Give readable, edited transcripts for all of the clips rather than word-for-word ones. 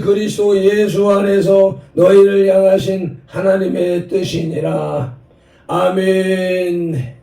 우리 그리스도 예수 안에서 너희를 향하신 하나님의 뜻이니라. 아멘.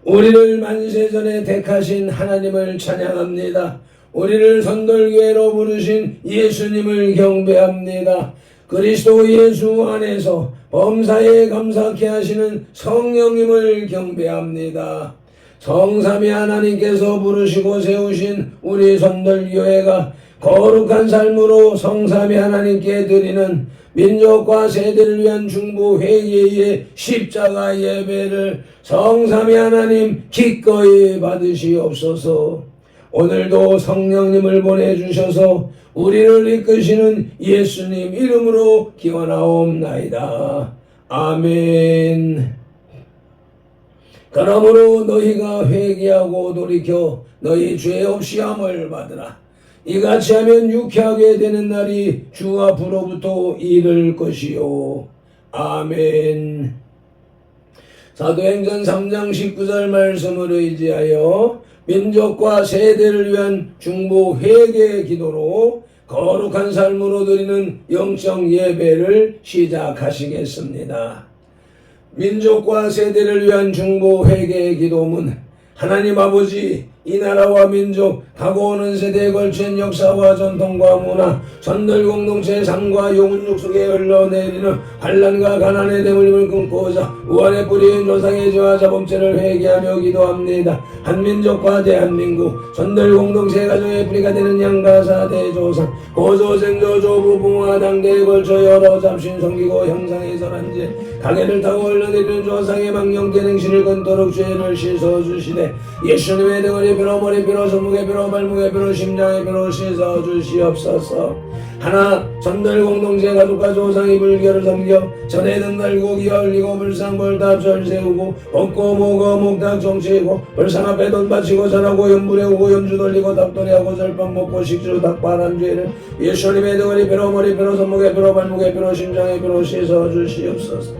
우리를 만세전에 택하신 하나님을 찬양합니다. 우리를 선돌교회로 부르신 예수님을 경배합니다. 그리스도 예수 안에서 범사에 감사케 하시는 성령님을 경배합니다. 성삼위 하나님께서 부르시고 세우신 우리 선돌교회가 거룩한 삶으로 성삼위 하나님께 드리는 민족과 세대를 위한 중보 회개의 십자가 예배를 성삼위 하나님 기꺼이 받으시옵소서. 오늘도 성령님을 보내주셔서 우리를 이끄시는 예수님 이름으로 기원하옵나이다. 아멘. 그러므로 너희가 회개하고 돌이켜 너희 죄 없이 함을 받으라. 이같이 하면 유쾌하게 되는 날이 주 앞으로부터 이를 것이요. 아멘. 사도행전 3장 19절 말씀을 의지하여 민족과 세대를 위한 중보 회개 기도로 거룩한 삶으로 드리는 영적 예배를 시작하시겠습니다. 민족과 세대를 위한 중보 회개 기도문. 하나님 아버지, 이 나라와 민족, 다가오는 세대에 걸친 역사와 전통과 문화, 선돌공동체의 삶과 영혼육 속에 흘러내리는 환난과 가난의 대물림을 끊고자 우한의 뿌리인 조상의 죄와 자범죄를 회개하며 기도합니다. 한민족과 대한민국, 선돌공동체 가정의 뿌리가 되는 양가사 대조상, 고조생조 조부 부모와 당대에 걸쳐 여러 잡신 섬기고 형상의 선한죄, 가게를 타고 흘러내리는 조상의 망령된 행실을 끊도록 죄를 씻어주시되 예수님의 등허리 뼈로 머리 뼈로 손목에 뼈로 발목에 뼈로 심장에 뼈로 씻어주시옵소서. 하나 선돌공동체 가족과 조상이 불교를 섬겨 전에는 날고 기가 흘리고 불상벌답 절 세우고 먹고 먹어 목탁 정치고 불상 앞에 돈 바치고 절하고 연불에 오고 연주 돌리고 닭도리하고 절밥 먹고 식주 닭발한 죄를 예수님의 등허리 뼈로 머리 뼈로 손목에 뼈로 발목에 뼈로 심장에 뼈로 씻어주시옵소서.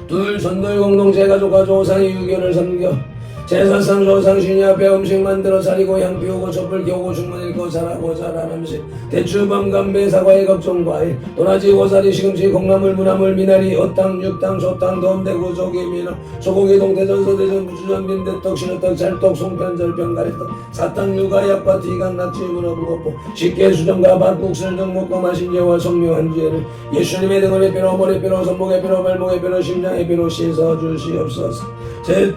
둘 선돌공동체 가족과 조상이 유교를 섬겨 제사상 조상 신이 앞에 음식 만들어 차리고 향 피우고 촛불 켜고 주문 읽고 잘하고 잘한 음식 대추 밤감배 사과의 각종 과일 도라지 고사리 시금치 콩나물 무나물 미나리 어탕 육탕 소탕 돔대구 조개 민어 소고기 동태전 서대전 부추전 빈대떡 신어떡 찰떡 송편 절편 가래떡 사탕 육아 약과 티강 낙지 문어 북어포 식혜 수정과 밥국술 등 먹고 마신 죄와 성묘한 죄를 예수님의 등허리 뼈로 머리 뼈로 손목에 뼈로 발목에 뼈로 심장에 뼈로 씻어주시옵소서. 제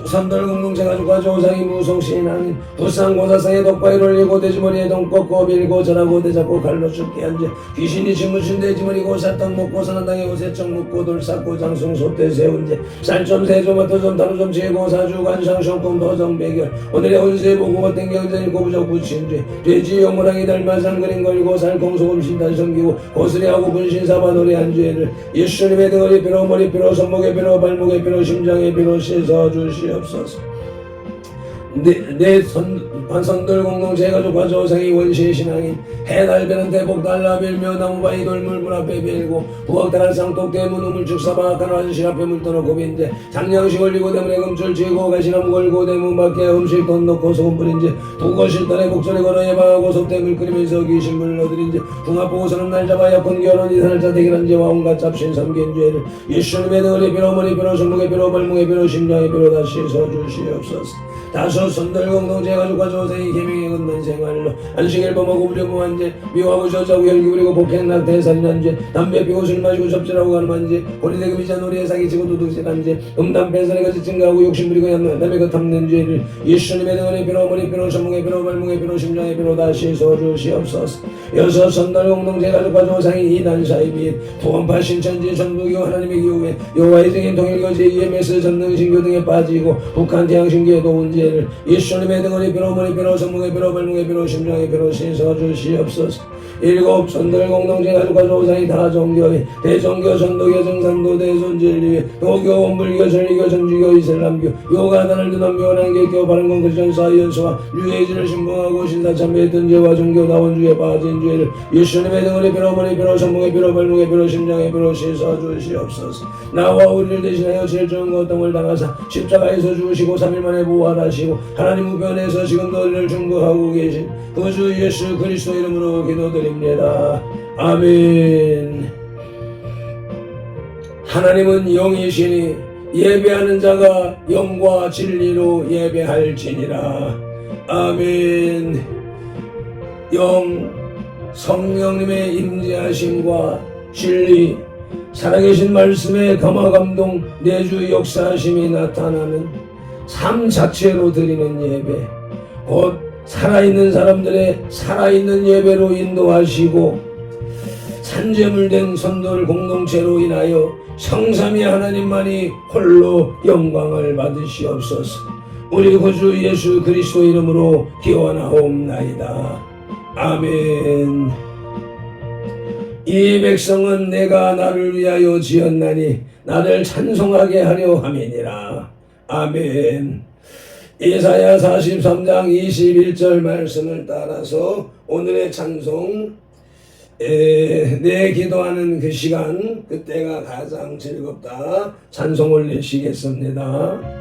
선돌공동체 가족과 조상이 무속신앙인 부상고사상의 덕바위를 올리고 돼지머리에 동 꺾고 밀고 절하고 대잡고 칼로 죽게 한죄 귀신이 짓무신 돼지머리고 사탕 먹고 선한당에 오세청 묻고 돌 쌓고 장승 소태 세운 죄 쌀좀 세좀 어터좀 다루좀 치고 사주 관상 쇼금 도정 배결 오늘의 운세 보고 어떤 경전이 고부적 붙인 죄 돼지 영무랑이 닮아산 그림 걸고 살콩 소금 신단 섬기고 고스레하고 분신사바 노래한 죄를 예수님의 등허리 뼈로 머리 뼈로 손목에 뼈로 발목에 뼈로 심장에 뼈로 씻어주시옵소서. 내 선돌공동체 가족과 조상이 원시신앙인 해달배는 대복 달라 빌며 나무바위 돌물 문 앞에 빌고 부엌달알 쌍독 대문 우물 축사바 악한 화장실 앞에 물 떠놓고 빈제 장량식 올리고 대문에 금줄 쥐고 가시나무 걸고 대문 밖에 음식 돈 넣고 소금 뿌린제 부거실단에 곡선에 걸어 예방하고 속대물 끓이면서 귀신물 넣어드린제 궁합 보고서는 날 잡아 약혼 결혼 이산할자 대결한 죄와 온갖 잡신 삼긴 죄를 예수님의 등허리 뼈로 머리 뼈로 손목에 뼈로 발목에 뼈로 심장에 뼈로 다시 씻어주시옵소서. 다섯 선돌공동체 가족과 조상이 계명에 걷는 생활로 안식일 범하고 부정무한 죄 미워하고 저자고 혈기 부리고 폭행 낙태 살인한 죄 담배 피고 술 마시고 접질하고 가늠한 죄 고리대금이자 놀이에 사기치고 도둑질한 죄 음담 폐설에 같이 증가하고 욕심 부리고 남의 것 탐낸 죄를 예수님의 등허리 뼈로 머리 뼈로 손목에 뼈로 발목에 뼈로 심장에 뼈로 다시 씻어주시옵소서. 여섯 선돌공동체 가족과 조상이 이단사의 빚 부원파 신천지 전부교 하나님의 교회 여호와의 증인 통일교 제2MS 전능신교 등에 빠지고 북한 태양신교에 도운 죄를 예수님의 등허리 뼈로 머리 뼈로 손목에 뼈로 발목에 뼈로 심장에 뼈로 씻어주시옵소서. 일곱 선돌공동체 가족과 조상이 다 종교회 대종교 전도교 정산도 대손진리회 도교 원불교 전리교 전주교 이슬람교 요가단을 드는 묘한 개교 바른건 크리스천 사이언스와 뉴에이지를 신봉하고 신사참배했던 죄와 종교다원주에 빠진 죄를 예수님의 등허리 뼈로 머리 뼈로 손목에 뼈로 발목에 뼈로 심장에 뼈로 씻어주시옵소서. 나와 우리를 대신하여 제일 좋은 고통을 당하사 십자가에서 죽으시고 3일 만에 부활하시고 하나님 우편에서 지금도 우리를 중보하고 계신 구주 예수 그리스도 이름으로 기도드립니다. 아멘. 하나님은 영이시니 예배하는 자가 영과 진리로 예배할지니라. 아멘. 성령님의 임재하심과 진리, 살아계신 말씀의 감화감동, 내주 역사하심이 나타나는 삶 자체로 드리는 예배, 곧 살아있는 사람들의 살아있는 예배로 인도하시고 산재물된 선돌 공동체로 인하여 성삼위 하나님만이 홀로 영광을 받으시옵소서. 우리 구주 예수 그리스도 이름으로 기원하옵나이다. 아멘. 이 백성은 내가 나를 위하여 지었나니 나를 찬송하게 하려 함이니라. 아멘. 이사야 43장 21절 말씀을 따라서 오늘의 찬송, 내 기도하는 그 시간, 그때가 가장 즐겁다, 찬송 올리시겠습니다.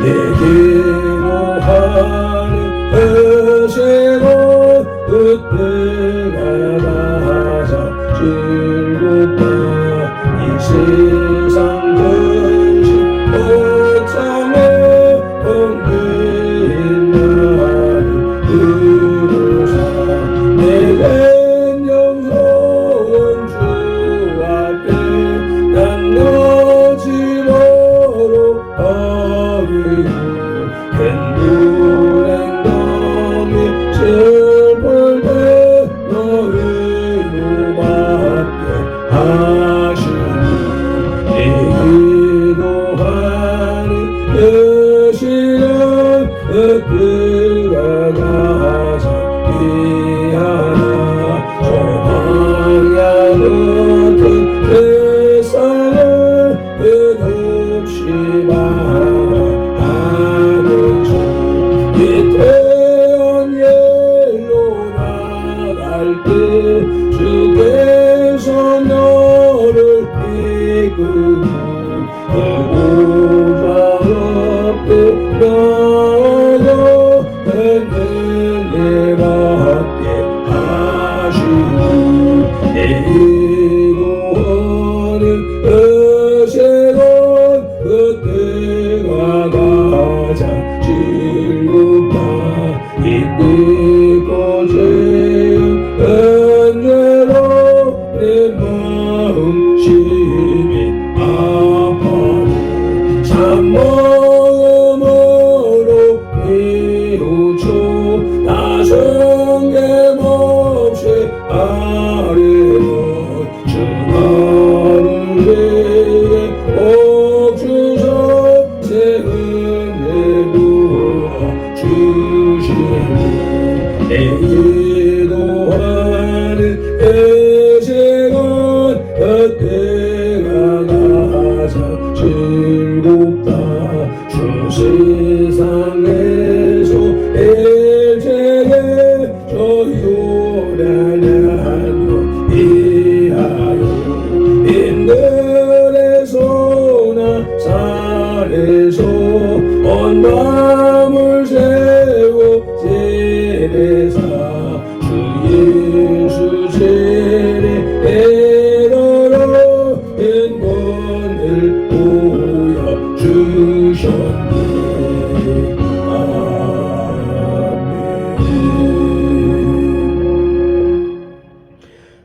내 기도하는 그 시간, 그때가 가장 즐겁다. 이 세상 근심 어쩌면 엉킨 나를 부르사 내겐 영성은 주 앞에 난 너지로로 아위고 캔불행 너미 슬플 때 너희로 받게 하시니 이 기도하는 그 시간 그때가 가장 귀하나. 저 광야 같은 세상을 끝없이 바라는 주 이태원 예로 나갈 때 주께서 너를 이끌고 그 보좌 앞에 나아가 은혜 받게 하시니 내 기도하는 그 시간 그때가 가장 즐겁다. 이때 거제한 은혜로 내 마음 심히 아파도 참마음으로 뉘우쳐 다성게 몹시 아뢰는 주 나를 내게 복 주사 새 은혜 부어 주시니 내 기도하는 그 시간 그때가 가장 즐겁다. 주 세상에서 일제게 저 요란한 위하여 인들에서나 산에서 온 밤을 새고 세례사 주 예수 세례 에러러 인권을 보여주셨네.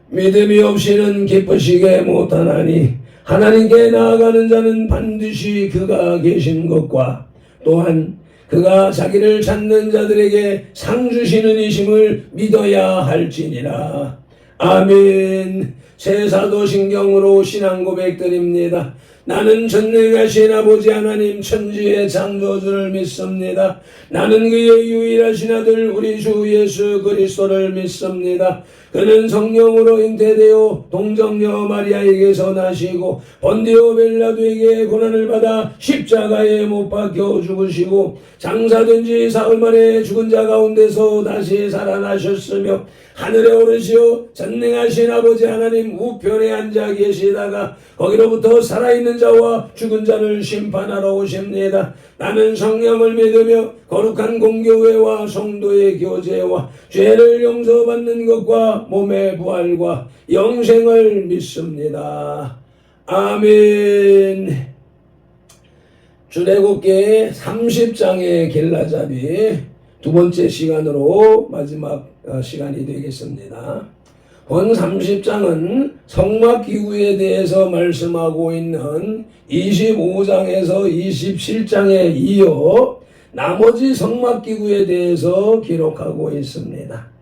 믿음이 없이는 기쁘시게 못하나니 하나님께 나아가는 자는 반드시 그가 계신 것과 또한 그가 자기를 찾는 자들에게 상 주시는 이심을 믿어야 할지니라. 아멘. 새 사도신경으로 신앙 고백드립니다. 나는 전능하신 아버지 하나님 천지의 창조주를 믿습니다. 나는 그의 유일하신 아들 우리 주 예수 그리스도를 믿습니다. 그는 성령으로 잉태되어 동정녀 마리아에게서 나시고 본디오 빌라도에게 고난을 받아 십자가에 못 박혀 죽으시고 장사된 지 사흘 만에 죽은 자 가운데서 다시 살아나셨으며 하늘에 오르시어 전능하신 아버지 하나님 우편에 앉아 계시다가 거기로부터 살아있는 자와 죽은 자를 심판하러 오십니다. 나는 성령을 믿으며 거룩한 공교회와 성도의 교제와 죄를 용서받는 것과 몸의 부활과 영생을 믿습니다. 아멘. 출애굽기 30장의 길라잡이 두 번째 시간으로 마지막 시간이 되겠습니다. 본 30장은 성막기구에 대해서 말씀하고 있는 25장에서 27장에 이어 나머지 성막기구에 대해서 기록하고 있습니다.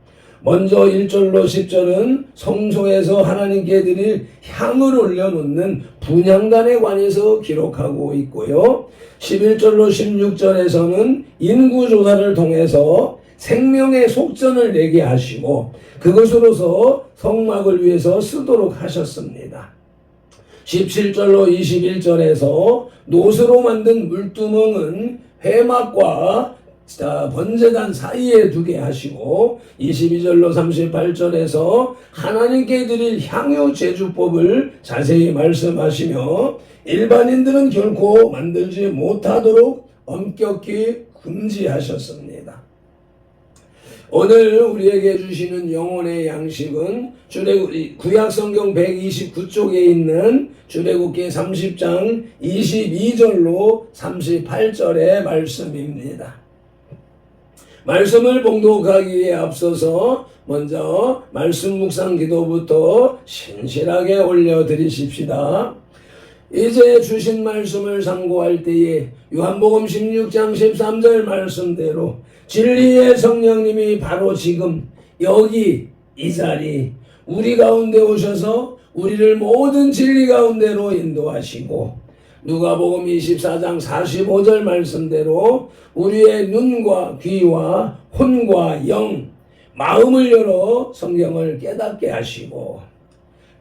먼저 1절로 10절은 성소에서 하나님께 드릴 향을 올려놓는 분향단에 관해서 기록하고 있고요. 11절로 16절에서는 인구조사를 통해서 생명의 속전을 내게 하시고 그것으로서 성막을 위해서 쓰도록 하셨습니다. 17절로 21절에서 노스로 만든 물두멍은 회막과 번제단 사이에 두게 하시고 22절로 38절에서 하나님께 드릴 향유 제주법을 자세히 말씀하시며 일반인들은 결코 만들지 못하도록 엄격히 금지하셨습니다. 오늘 우리에게 주시는 영혼의 양식은 구약성경 129쪽에 있는 출애굽기 30장 22절로 38절의 말씀입니다. 말씀을 봉독하기에 앞서서 먼저 말씀 묵상 기도부터 신실하게 올려드리십시다. 이제 주신 말씀을 상고할 때에 요한복음 16장 13절 말씀대로 진리의 성령님이 바로 지금 여기 이 자리 우리 가운데 오셔서 우리를 모든 진리 가운데로 인도하시고 누가복음 24장 45절 말씀대로 우리의 눈과 귀와 혼과 영, 마음을 열어 성경을 깨닫게 하시고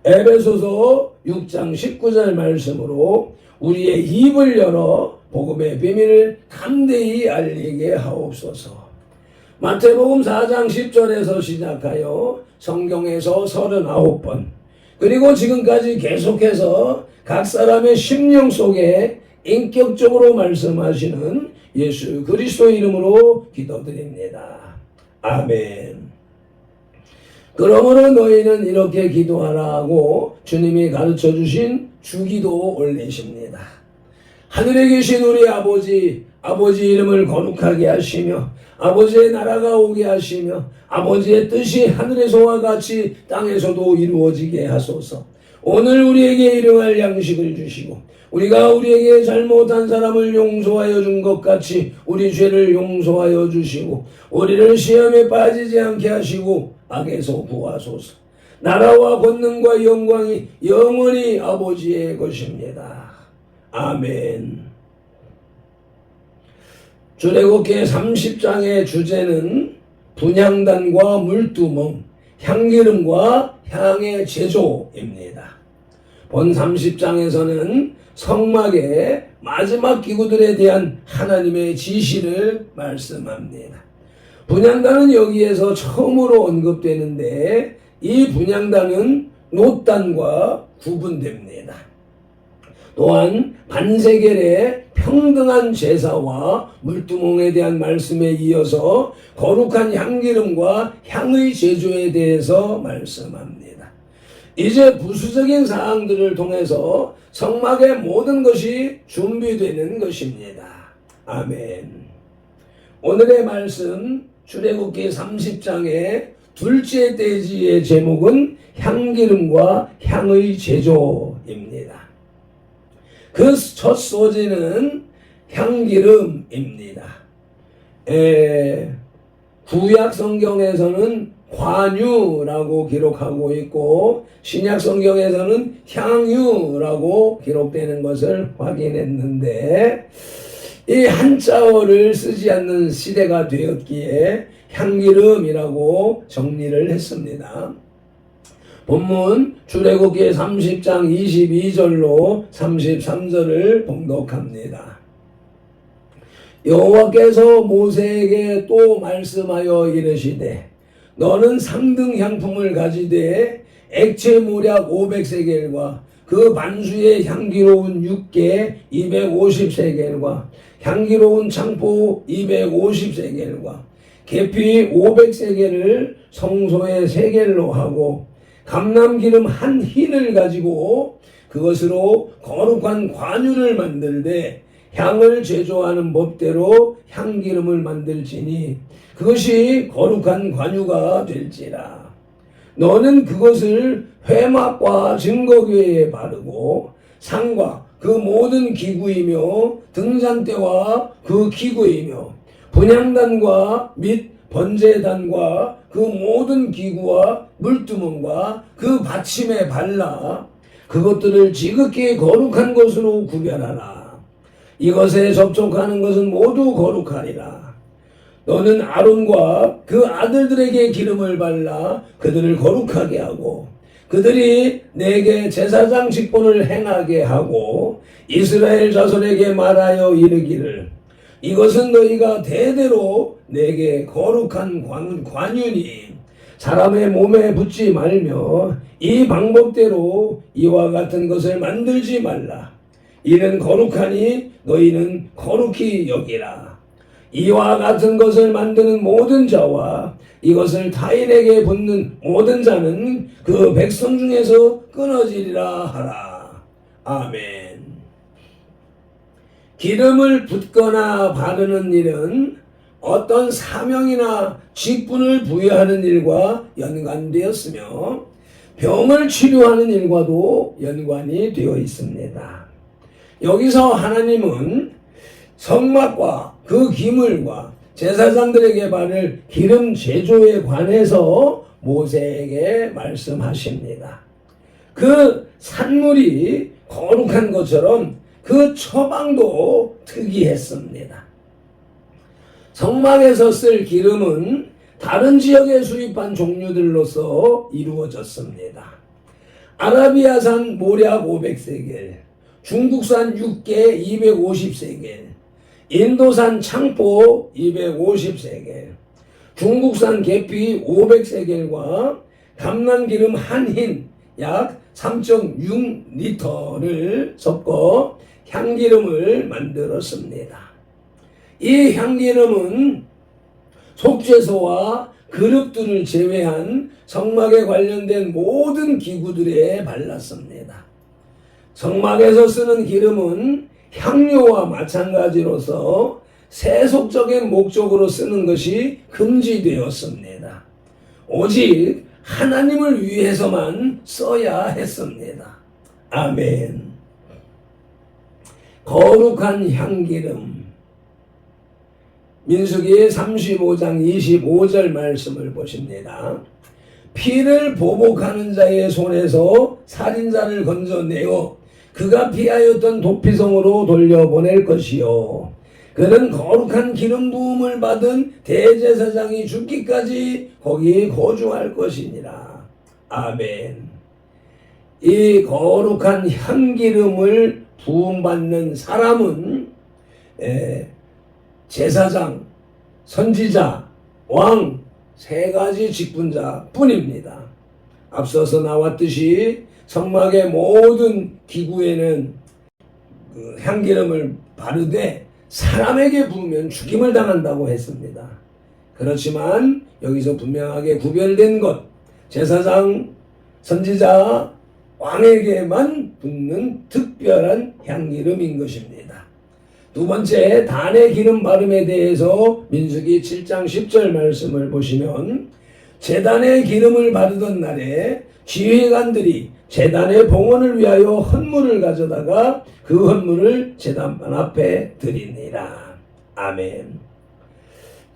에베소서 6장 19절 말씀으로 우리의 입을 열어 복음의 비밀을 담대히 알리게 하옵소서. 마태복음 4장 10절에서 시작하여 성경에서 39번 그리고 지금까지 계속해서 각 사람의 심령 속에 인격적으로 말씀하시는 예수 그리스도 이름으로 기도드립니다. 아멘. 그러므로 너희는 이렇게 기도하라고 주님이 가르쳐 주신 주기도 올리십니다. 하늘에 계신 우리 아버지 이름을 거룩하게 하시며 아버지의 나라가 오게 하시며 아버지의 뜻이 하늘에서와 같이 땅에서도 이루어지게 하소서. 오늘 우리에게 일용할 양식을 주시고 우리가 우리에게 잘못한 사람을 용서하여 준 것 같이 우리 죄를 용서하여 주시고 우리를 시험에 빠지지 않게 하시고 악에서 구하소서. 나라와 권능과 영광이 영원히 아버지의 것입니다. 아멘. 출애굽기 30장의 주제는 분향단과 물두멍, 향기름과 향의 제조입니다. 본 30장에서는 성막의 마지막 기구들에 대한 하나님의 지시를 말씀합니다. 분향단은 여기에서 처음으로 언급되는데 이 분향단은 놋단과 구분됩니다. 또한 반세겔의 평등한 제사와 물두멍에 대한 말씀에 이어서 거룩한 향기름과 향의 제조에 대해서 말씀합니다. 이제 부수적인 사항들을 통해서 성막의 모든 것이 준비되는 것입니다. 아멘. 오늘의 말씀 출애굽기 30장의 둘째 대지의 제목은 향기름과 향의 제조입니다. 그 첫 소재는 향기름입니다. 구약 성경에서는 관유라고 기록하고 있고 신약 성경에서는 향유라고 기록되는 것을 확인했는데 이 한자어를 쓰지 않는 시대가 되었기에 향기름이라고 정리를 했습니다. 본문 출애굽기 30장 22절로 33절을 봉독합니다. 여호와께서 모세에게 또 말씀하여 이르시되 너는 상등 향품을 가지되 액체 모략 500세겔과 그 반수의 향기로운 육개 250세겔과 향기로운 창포 250세겔과 계피 500세겔을 성소의 세겔로 하고 감람기름 한 흰을 가지고 그것으로 거룩한 관유를 만들되 향을 제조하는 법대로 향기름을 만들지니 그것이 거룩한 관유가 될지라. 너는 그것을 회막과 증거궤에 바르고 상과 그 모든 기구이며 등잔대와 그 기구이며 분향단과 및 번제단과 그 모든 기구와 물두멍과 그 받침에 발라 그것들을 지극히 거룩한 것으로 구별하라. 이것에 접촉하는 것은 모두 거룩하리라. 너는 아론과 그 아들들에게 기름을 발라 그들을 거룩하게 하고 그들이 내게 제사장 직분을 행하게 하고 이스라엘 자손에게 말하여 이르기를 이것은 너희가 대대로 내게 거룩한 관유니 사람의 몸에 붙지 말며 이 방법대로 이와 같은 것을 만들지 말라. 이는 거룩하니 너희는 거룩히 여기라. 이와 같은 것을 만드는 모든 자와 이것을 타인에게 붓는 모든 자는 그 백성 중에서 끊어지리라 하라. 아멘. 기름을 붓거나 바르는 일은 어떤 사명이나 직분을 부여하는 일과 연관되었으며 병을 치료하는 일과도 연관이 되어 있습니다. 여기서 하나님은 성막과 그 기물과 제사장들에게 바를 기름 제조에 관해서 모세에게 말씀하십니다. 그 산물이 거룩한 것처럼 그 처방도 특이했습니다. 성막에서 쓸 기름은 다른 지역에 수입한 종류들로서 이루어졌습니다. 아라비아산 모략 500세겔, 중국산 육개 250세겔, 인도산 창포 250세겔, 중국산 계피 500세겔과 감람기름 한 흰 약 3.6리터를 섞어 향기름을 만들었습니다. 이 향기름은 속죄소와 그릇들을 제외한 성막에 관련된 모든 기구들에 발랐습니다. 성막에서 쓰는 기름은 향료와 마찬가지로서 세속적인 목적으로 쓰는 것이 금지되었습니다. 오직 하나님을 위해서만 써야 했습니다. 아멘. 거룩한 향기름. 민수기 35장 25절 말씀을 보십니다. 피를 보복하는 자의 손에서 살인자를 건져내어 그가 피하였던 도피성으로 돌려보낼 것이요 그는 거룩한 기름 부음을 받은 대제사장이 죽기까지 거기 거주할 것이니라. 아멘. 이 거룩한 향기름을 부음받는 사람은 제사장, 선지자, 왕 세 가지 직분자 뿐입니다. 앞서서 나왔듯이 성막의 모든 기구에는 그 향기름을 바르되 사람에게 부으면 죽임을 당한다고 했습니다. 그렇지만 여기서 분명하게 구별된 것, 제사장, 선지자, 왕에게만 붓는 특별한 향기름인 것입니다. 두 번째, 단의 기름 바름에 대해서 민수기 7장 10절 말씀을 보시면 제단의 기름을 바르던 날에 지휘관들이 제단의 봉헌을 위하여 헌물을 가져다가 그 헌물을 제단판 앞에 드리니라. 아멘.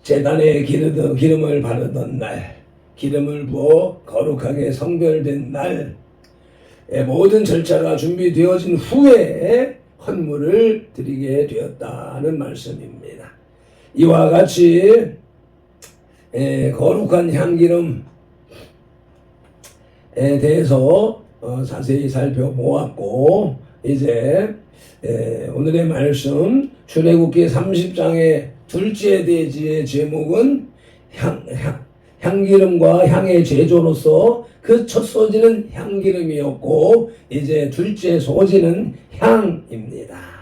제단에 기름을 바르던 날, 기름을 부어 거룩하게 성별된 날, 모든 절차가 준비되어진 후에 헌물을 드리게 되었다는 말씀입니다. 이와 같이 거룩한 향기름에 대해서 자세히 살펴보았고 이제 오늘의 말씀 출애굽기 30장의 둘째 대지의 제목은 향기름과 향의 제조로서 그 첫 소지는 향기름이었고 이제 둘째 소지는 향입니다.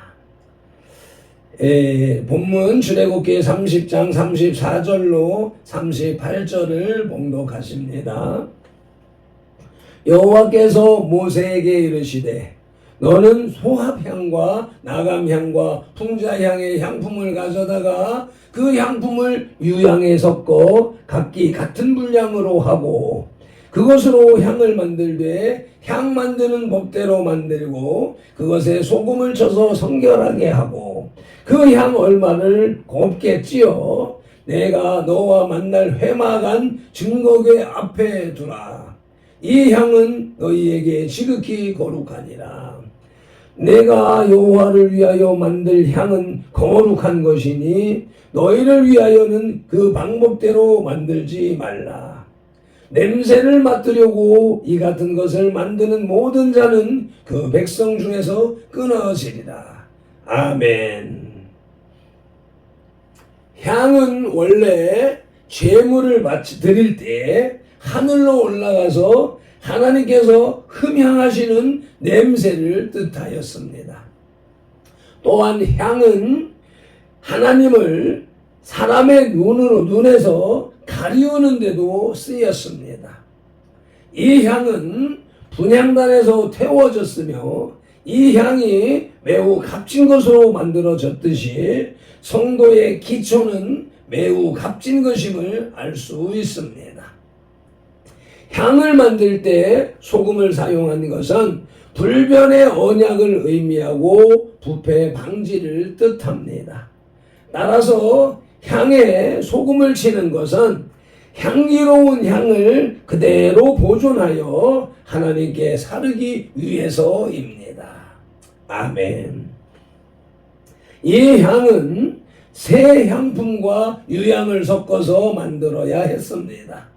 본문 출애굽기 30장 34절로 38절을 봉독하십니다. 여호와께서 모세에게 이르시되 너는 소합향과 나감향과 풍자향의 향품을 가져다가 그 향품을 유향에 섞어 각기 같은 분량으로 하고 그것으로 향을 만들되 향 만드는 법대로 만들고 그것에 소금을 쳐서 성결하게 하고 그 향 얼마를 곱게 찌어 내가 너와 만날 회막안 증거궤 앞에 두라. 이 향은 너희에게 지극히 거룩하니라. 내가 여호와를 위하여 만들 향은 거룩한 것이니 너희를 위하여는 그 방법대로 만들지 말라. 냄새를 맡으려고 이 같은 것을 만드는 모든 자는 그 백성 중에서 끊어지리라. 아멘. 향은 원래 제물을 드릴 때 하늘로 올라가서 하나님께서 흠향하시는 냄새를 뜻하였습니다. 또한 향은 하나님을 사람의 눈에서 가리우는 데도 쓰였습니다. 이 향은 분향단에서 태워졌으며 이 향이 매우 값진 것으로 만들어졌듯이 성도의 기초는 매우 값진 것임을 알 수 있습니다. 향을 만들 때 소금을 사용한 것은 불변의 언약을 의미하고 부패 방지를 뜻합니다. 따라서 향에 소금을 치는 것은 향기로운 향을 그대로 보존하여 하나님께 사르기 위해서입니다. 아멘. 이 향은 새 향품과 유향을 섞어서 만들어야 했습니다.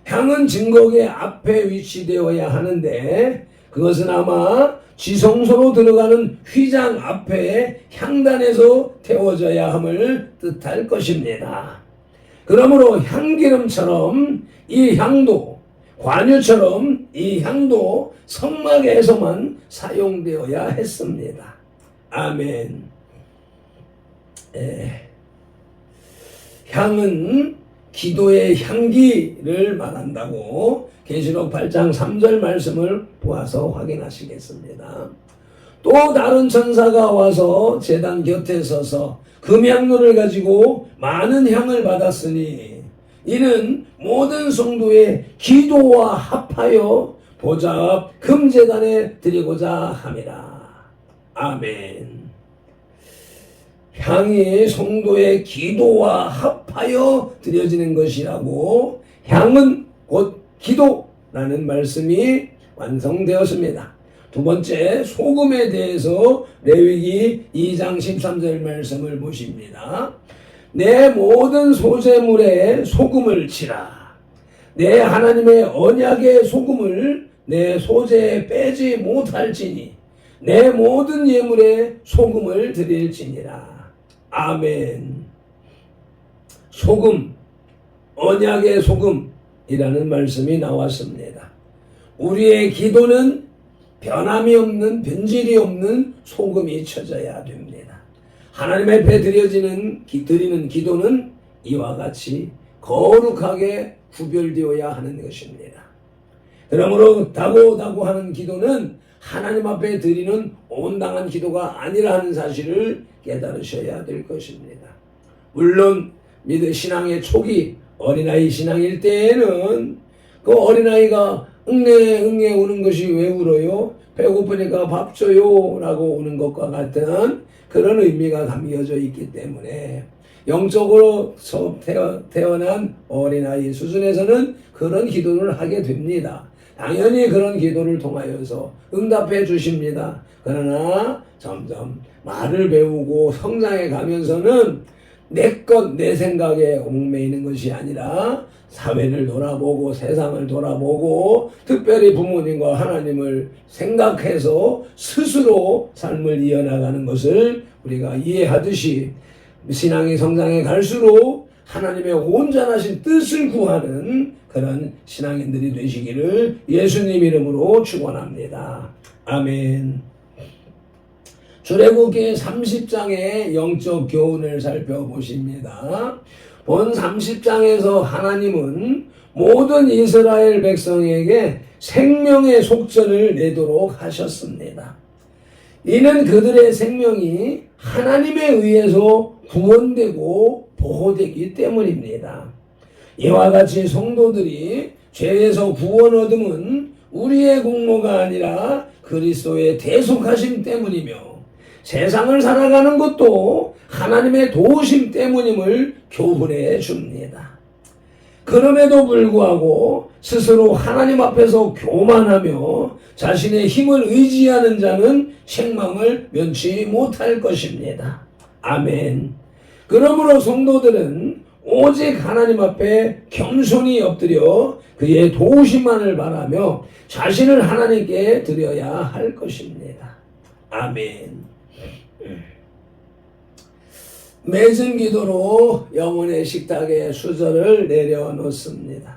향은 증거궤 앞에 위치되어야 하는데 그것은 아마 지성소로 들어가는 휘장 앞에 향단에서 태워져야 함을 뜻할 것입니다. 그러므로 향기름처럼 이 향도, 관유처럼 이 향도 성막에서만 사용되어야 했습니다. 아멘. 향은 기도의 향기를 말한다고 계시록 8장 3절 말씀을 보아서 확인하시겠습니다. 또 다른 천사가 와서 제단 곁에 서서 금향로를 가지고 많은 향을 받았으니 이는 모든 성도의 기도와 합하여 보좌 앞 금제단에 드리고자 함이라. 아멘. 향이 성도의 기도와 합하여 드려지는 것이라고 향은 곧 기도라는 말씀이 완성되었습니다. 두 번째 소금에 대해서 레위기 2장 13절 말씀을 보십니다. 내 모든 소재물에 소금을 치라. 내 하나님의 언약의 소금을 내 소재에 빼지 못할지니 내 모든 예물에 소금을 드릴지니라. 아멘. 소금, 언약의 소금이라는 말씀이 나왔습니다. 우리의 기도는 변함이 없는, 변질이 없는 소금이 쳐져야 됩니다. 하나님 앞에 드리는 기도는 이와 같이 거룩하게 구별되어야 하는 것입니다. 그러므로 다고다고 하는 기도는 하나님 앞에 드리는 온당한 기도가 아니라는 사실을 깨달으셔야 될 것입니다. 물론 신앙의 초기 어린아이 신앙일 때에는 그 어린아이가 응애 우는 것이 왜 울어요? 배고프니까 밥 줘요 라고 우는 것과 같은 그런 의미가 담겨져 있기 때문에 영적으로 태어난 어린아이 수준에서는 그런 기도를 하게 됩니다. 당연히 그런 기도를 통하여서 응답해 주십니다. 그러나 점점 말을 배우고 성장해 가면서는 내 생각에 얽매이는 것이 아니라 사회를 돌아보고 세상을 돌아보고 특별히 부모님과 하나님을 생각해서 스스로 삶을 이어나가는 것을 우리가 이해하듯이 신앙이 성장해 갈수록 하나님의 온전하신 뜻을 구하는 그런 신앙인들이 되시기를 예수님 이름으로 축원합니다. 아멘. 출애굽기 30장의 영적 교훈을 살펴보십니다. 본 30장에서 하나님은 모든 이스라엘 백성에게 생명의 속전을 내도록 하셨습니다. 이는 그들의 생명이 하나님에 의해서 구원되고 보호되기 때문입니다. 이와 같이 성도들이 죄에서 구원 얻음은 우리의 공로가 아니라 그리스도의 대속하심 때문이며 세상을 살아가는 것도 하나님의 도우심 때문임을 교훈해 줍니다. 그럼에도 불구하고 스스로 하나님 앞에서 교만하며 자신의 힘을 의지하는 자는 책망을 면치 못할 것입니다. 아멘. 그러므로 성도들은 오직 하나님 앞에 겸손히 엎드려 그의 도우심만을 바라며 자신을 하나님께 드려야 할 것입니다. 아멘. 맺은 기도로 영혼의 식탁에 수저를 내려놓습니다.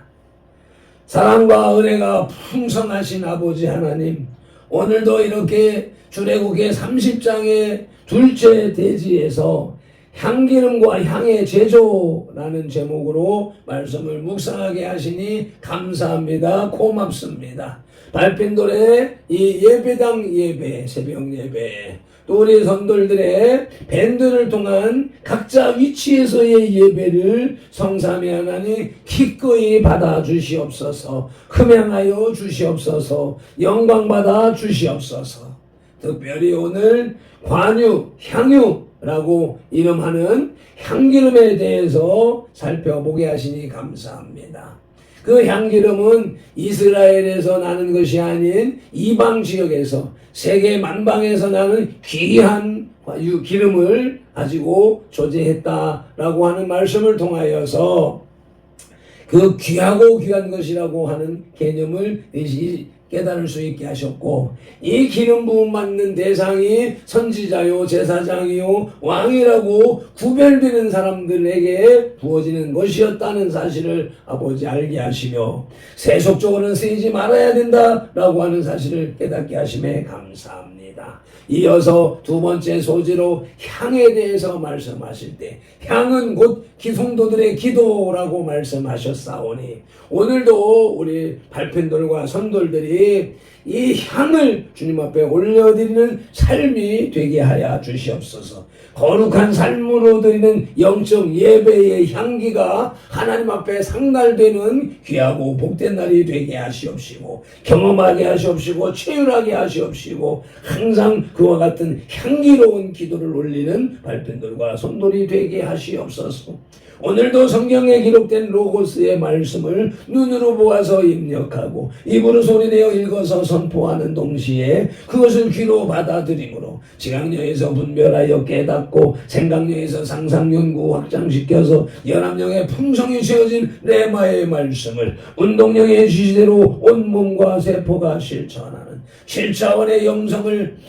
사랑과 은혜가 풍성하신 아버지 하나님, 오늘도 이렇게 출애굽기 30장의 둘째 대지에서 향기름과 향의 제조라는 제목으로 말씀을 묵상하게 하시니 감사합니다. 고맙습니다. 발핀돌의 이 예배당 예배, 새벽 예배, 또 우리 선돌들의 밴드를 통한 각자 위치에서의 예배를 성삼위 하나님 기꺼이 받아 주시옵소서. 흠양하여 주시옵소서. 영광 받아 주시옵소서. 특별히 오늘 관유, 향유라고 이름하는 향기름에 대해서 살펴보게 하시니 감사합니다. 그 향기름은 이스라엘에서 나는 것이 아닌 이방 지역에서 세계 만방에서 나는 귀한 기름을 가지고 조제했다라고 하는 말씀을 통하여서 그 귀하고 귀한 것이라고 하는 개념을 깨달을 수 있게 하셨고, 이 기름 부음 받는 대상이 선지자요, 제사장이요, 왕이라고 구별되는 사람들에게 부어지는 것이었다는 사실을 아버지 알게 하시며, 세속적으로는 쓰이지 말아야 된다라고 하는 사실을 깨닫게 하심에 감사합니다. 이어서 두 번째 소재로 향에 대해서 말씀하실 때, 향은 곧 기성도들의 기도라고 말씀하셨사오니, 오늘도 우리 발펜돌과 선돌들이 이 향을 주님 앞에 올려드리는 삶이 되게 하여 주시옵소서. 거룩한 삶으로 드리는 영적 예배의 향기가 하나님 앞에 상달되는 귀하고 복된 날이 되게 하시옵시고, 경험하게 하시옵시고, 체휼하게 하시옵시고, 항상 그와 같은 향기로운 기도를 올리는 발펜돌과 선돌이 되게 하시옵소서. 오늘도 성경에 기록된 로고스의 말씀을 눈으로 보아서 입력하고 입으로 소리내어 읽어서 선포하는 동시에 그것을 귀로 받아들이므로 지각령에서 분별하여 깨닫고 생각령에서 상상 연구 확장시켜서 연합령의 풍성이 채워진 레마의 말씀을 운동령의 지시대로 온몸과 세포가 실천하는 7차원의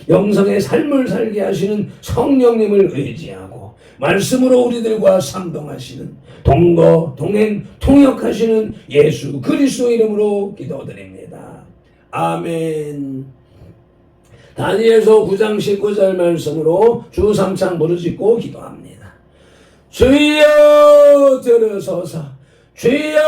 영성의 삶을 살게 하시는 성령님을 의지하고 말씀으로 우리들과 상동하시는 동거, 동행, 통역하시는 예수 그리스도 이름으로 기도드립니다. 아멘. 다니엘서 9장 19절 말씀으로 주 3창 부르짖고 기도합니다. 주여 들으소서, 주여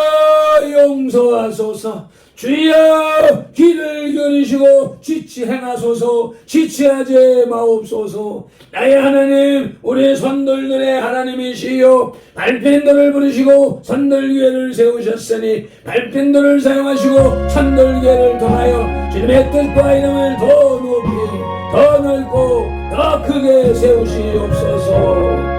용서하소서, 주여 귀를 기울이시고 지치 행하소서, 지치하지 마옵소서. 나의 하나님, 우리 선돌들의 하나님이시여, 발펜들을 부르시고 선돌교회를 세우셨으니 발펜들을 사용하시고 선돌교회를 통하여 주님의 뜻과 이름을 더 높이, 더 넓고 더 크게 세우시옵소서.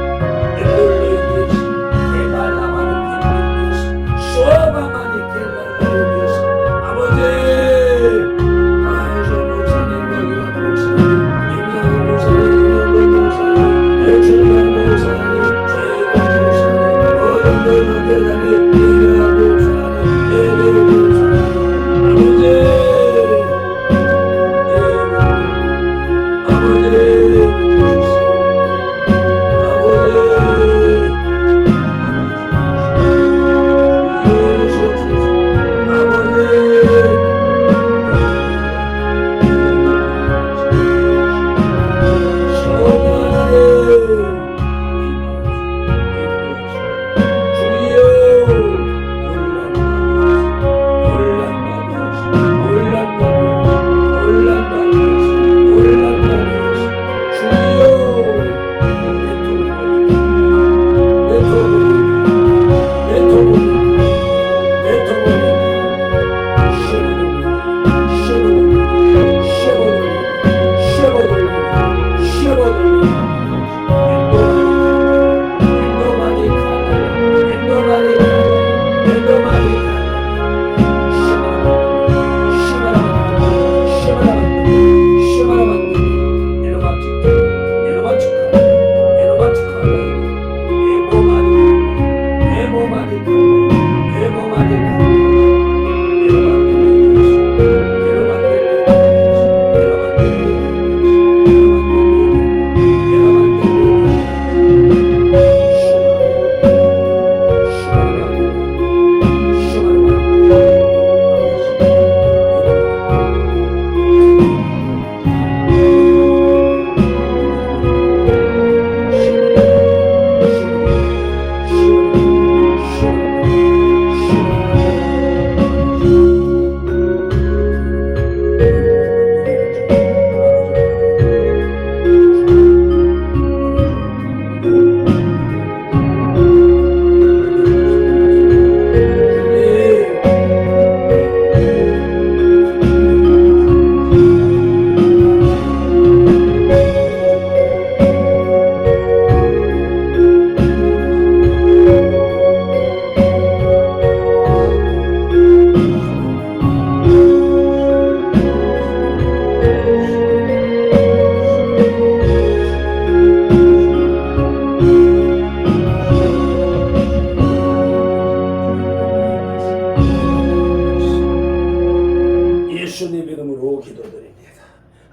예수님 이름으로 기도드립니다.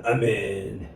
아멘.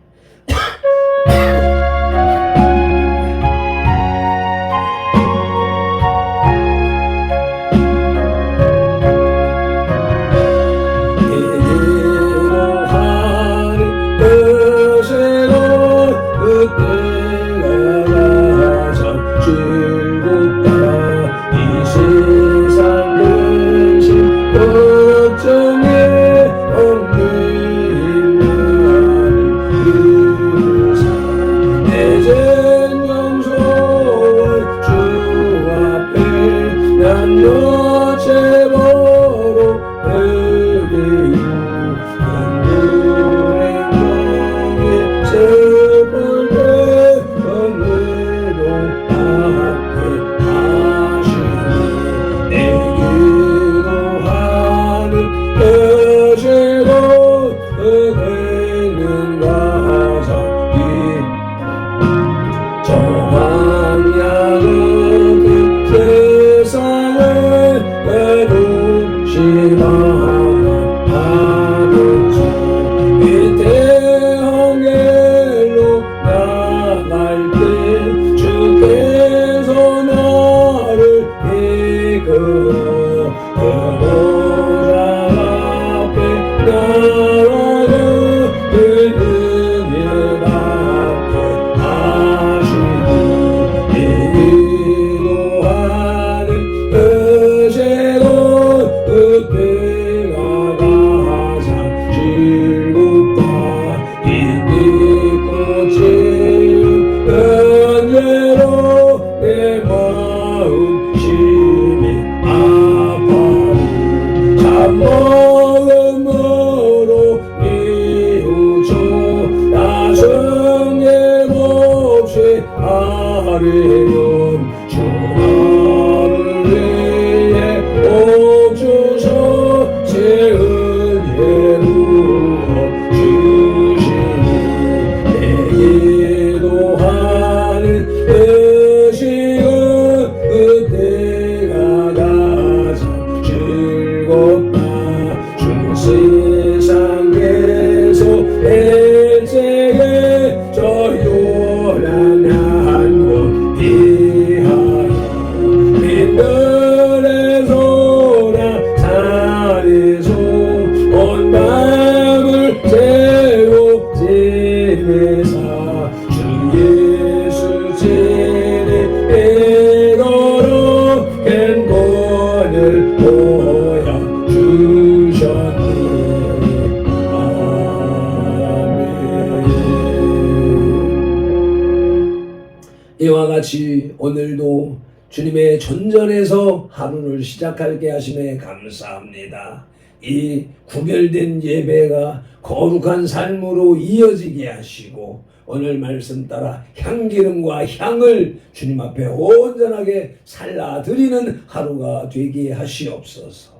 이와 같이 오늘도 주님의 전전에서 하루를 시작하게 하심에 감사합니다. 이 구별된 예배가 거룩한 삶으로 이어지게 하시고 오늘 말씀 따라 향기름과 향을 주님 앞에 온전하게 살라드리는 하루가 되게 하시옵소서.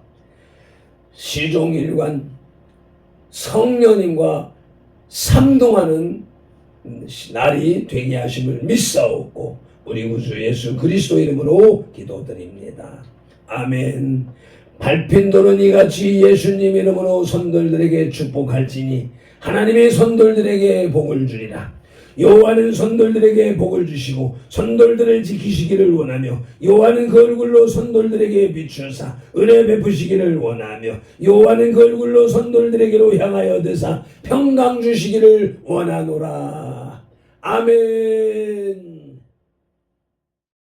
시종일관 성령님과 삼동하는 날이 되게 하심을 믿사옵고 우리 구주 예수 그리스도 이름으로 기도드립니다. 아멘. 밟힌 돌은 이같이 예수님 이름으로 선돌들에게 축복할지니 하나님의 선돌들에게 복을 주리라. 여호와는 선돌들에게 복을 주시고 선돌들을 지키시기를 원하며 여호와는 그 얼굴로 선돌들에게 비추사 은혜 베푸시기를 원하며 여호와는 그 얼굴로 선돌들에게로 향하여 드사 평강 주시기를 원하노라. 아멘.